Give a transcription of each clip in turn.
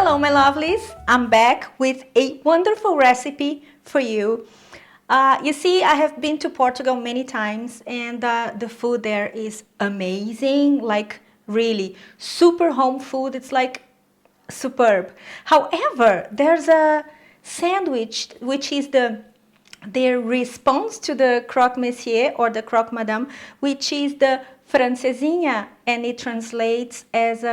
Hello my lovelies, I'm back with a wonderful recipe for you. You see, I have been to Portugal many times and the food there is amazing, like really super home food. It's like superb. However, there's a sandwich which is their response to the Croque Monsieur or the Croque Madame, which is the Francesinha, and it translates as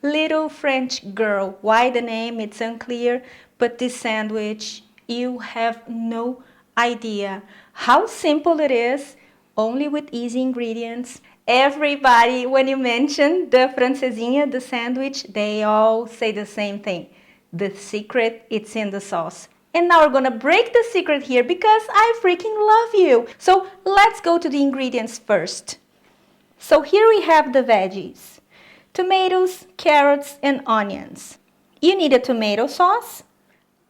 little French girl. Why the name? It's unclear, but this sandwich, you have no idea how simple it is, only with easy ingredients. Everybody, when you mention the Francesinha, the sandwich, they all say the same thing. The secret, it's in the sauce. And now we're gonna break the secret here because I freaking love you. So let's go to the ingredients first. So here we have the veggies. Tomatoes, carrots, and onions. You need a tomato sauce.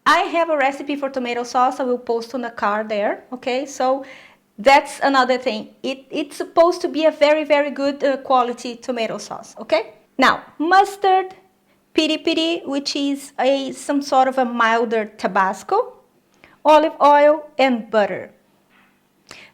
I have a recipe for tomato sauce. I will post on the card there, okay? So that's another thing. It's supposed to be a very, very good quality tomato sauce, okay? Now, mustard, piri, which is some sort of a milder Tabasco, olive oil, and butter.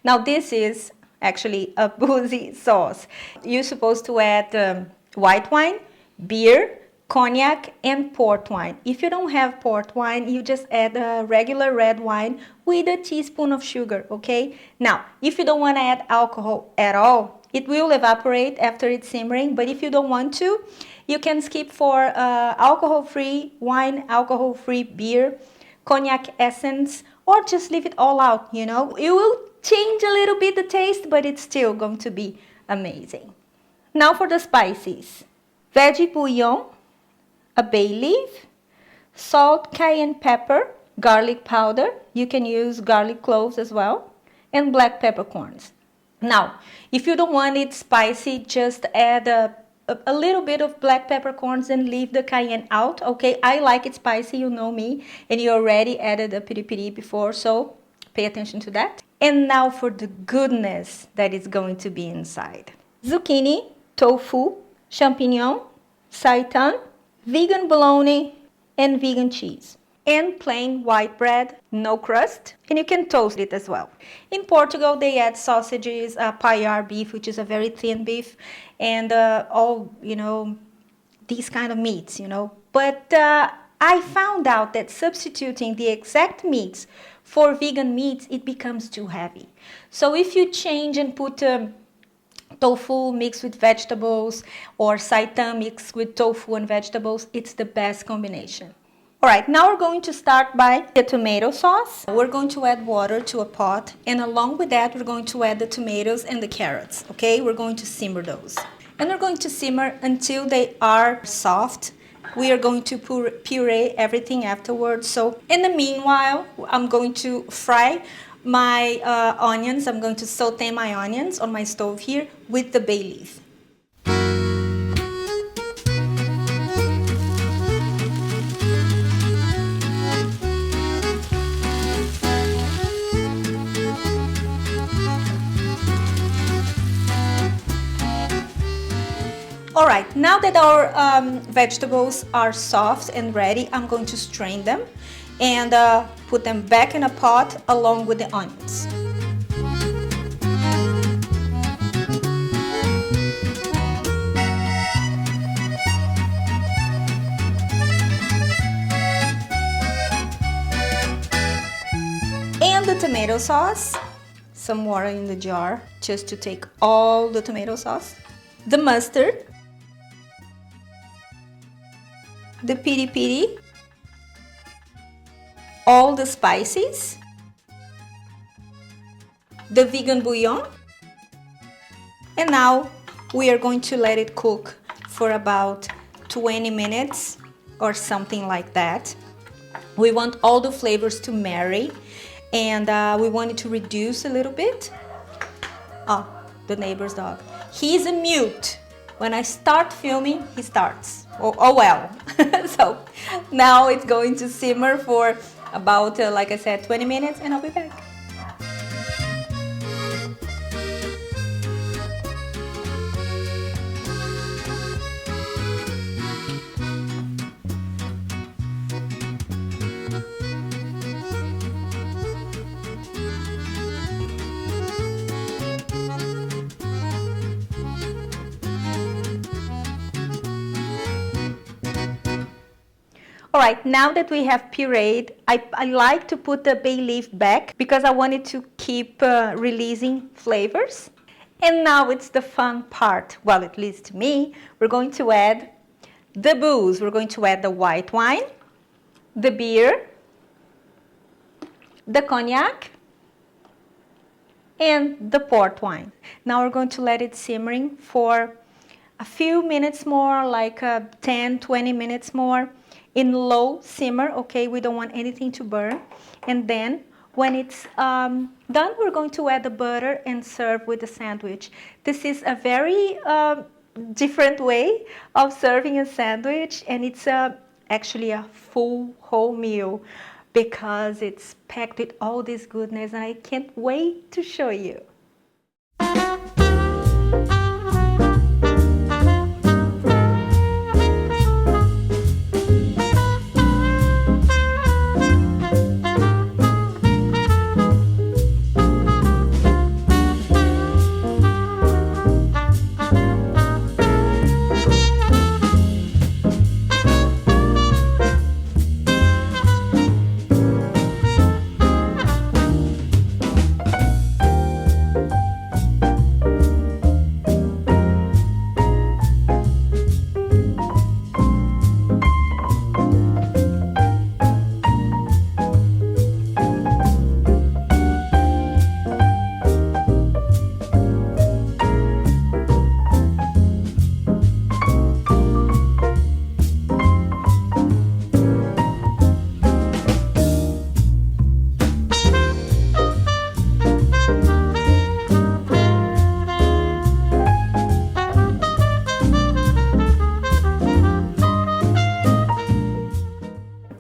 Now, this is actually a boozy sauce. You're supposed to add white wine, beer, cognac, and port wine. If you don't have port wine, you just add a regular red wine with a teaspoon of sugar, okay? Now, if you don't want to add alcohol at all, it will evaporate after it's simmering, but if you don't want to, you can skip for alcohol-free wine, alcohol-free beer, cognac essence, or just leave it all out, you know? It will change a little bit the taste, but it's still going to be amazing. Now for the spices. Veggie bouillon, a bay leaf, salt, cayenne pepper, garlic powder. You can use garlic cloves as well, and black peppercorns. Now, if you don't want it spicy, just add a little bit of black peppercorns and leave the cayenne out, okay? I like it spicy, you know me, and you already added a piri before, so pay attention to that. And now for the goodness that is going to be inside. Zucchini, tofu, champignon, seitan, vegan bologna, and vegan cheese. And plain white bread, no crust, and you can toast it as well. In Portugal, they add sausages, paella beef, which is a very thin beef, and all, you know, these kind of meats, you know. But I found out that substituting the exact meats for vegan meats, it becomes too heavy. So if you change and put tofu mixed with vegetables or seitan mixed with tofu and vegetables, it's the best combination. All right, now we're going to start by the tomato sauce. We're going to add water to a pot, and along with that, we're going to add the tomatoes and the carrots, okay? We're going to simmer those. And we're going to simmer until they are soft. We are going to puree everything afterwards. So in the meanwhile, I'm going to fry my onions. I'm going to saute my onions on my stove here with the bay leaf. All right, now that our vegetables are soft and ready, I'm going to strain them and put them back in a pot along with the onions. And the tomato sauce, some water in the jar just to take all the tomato sauce. The mustard, the piri, all the spices, the vegan bouillon, and now we are going to let it cook for about 20 minutes or something like that. We want all the flavors to marry, and we want it to reduce a little bit. Oh, the neighbor's dog. He's a mute. When I start filming, he starts. Oh well. So now it's going to simmer for about, like I said, 20 minutes, and I'll be back. All right, now that we have pureed, I like to put the bay leaf back because I wanted to keep releasing flavors. And now it's the fun part. Well, at least to me, we're going to add the booze. We're going to add the white wine, the beer, the cognac, and the port wine. Now we're going to let it simmering for a few minutes more, like 10, 20 minutes more in low simmer, okay? We don't want anything to burn. And then when it's done, we're going to add the butter and serve with the sandwich. This is a very different way of serving a sandwich, and it's actually a full whole meal because it's packed with all this goodness, and I can't wait to show you.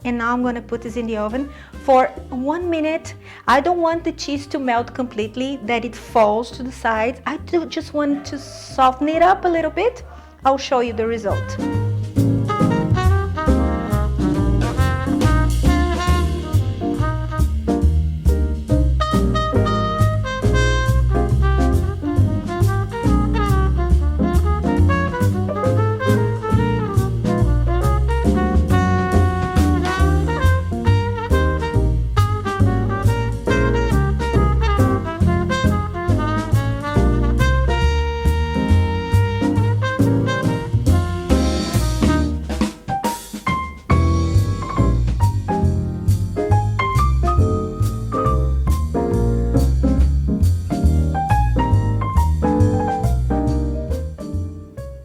And now I'm going to put this in the oven for 1 minute. I don't want the cheese to melt completely, that it falls to the sides. I just want to soften it up a little bit. I'll show you the result.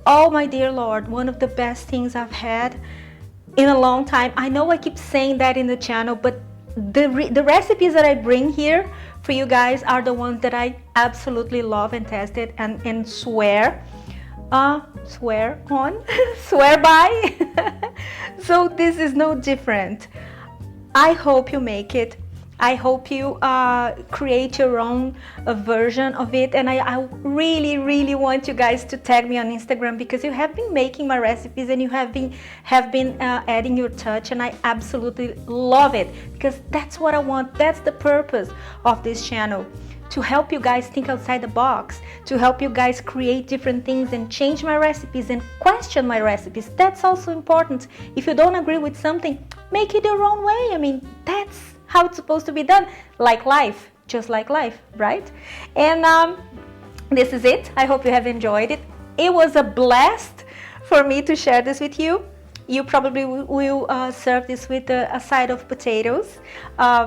Oh my dear Lord, one of the best things I've had in a long time. I know I keep saying that in the channel, but the recipes that I bring here for you guys are the ones that I absolutely love and tested and swear by. So this is no different. I hope you make it. I hope you create your own version of it, and I really want you guys to tag me on Instagram because you have been making my recipes and you have been adding your touch, and I absolutely love it because that's what I want. That's the purpose of this channel, to help you guys think outside the box, to help you guys create different things and change my recipes and question my recipes. That's also important. If you don't agree with something, make it your own way. I mean, that's how it's supposed to be done, like life, just like life, right? And this is it. I hope you have enjoyed it. It was a blast for me to share this with you. You probably will serve this with a side of potatoes,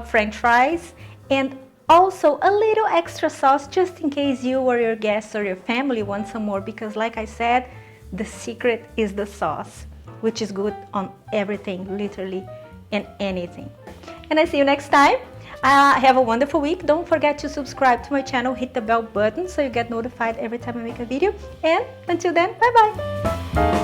French fries, and also a little extra sauce just in case you or your guests or your family want some more, because like I said, the secret is the sauce, which is good on everything, literally, and anything. And I see you next time. Have a wonderful week. Don't forget to subscribe to my channel, hit the bell button so you get notified every time I make a video. And until then, bye bye.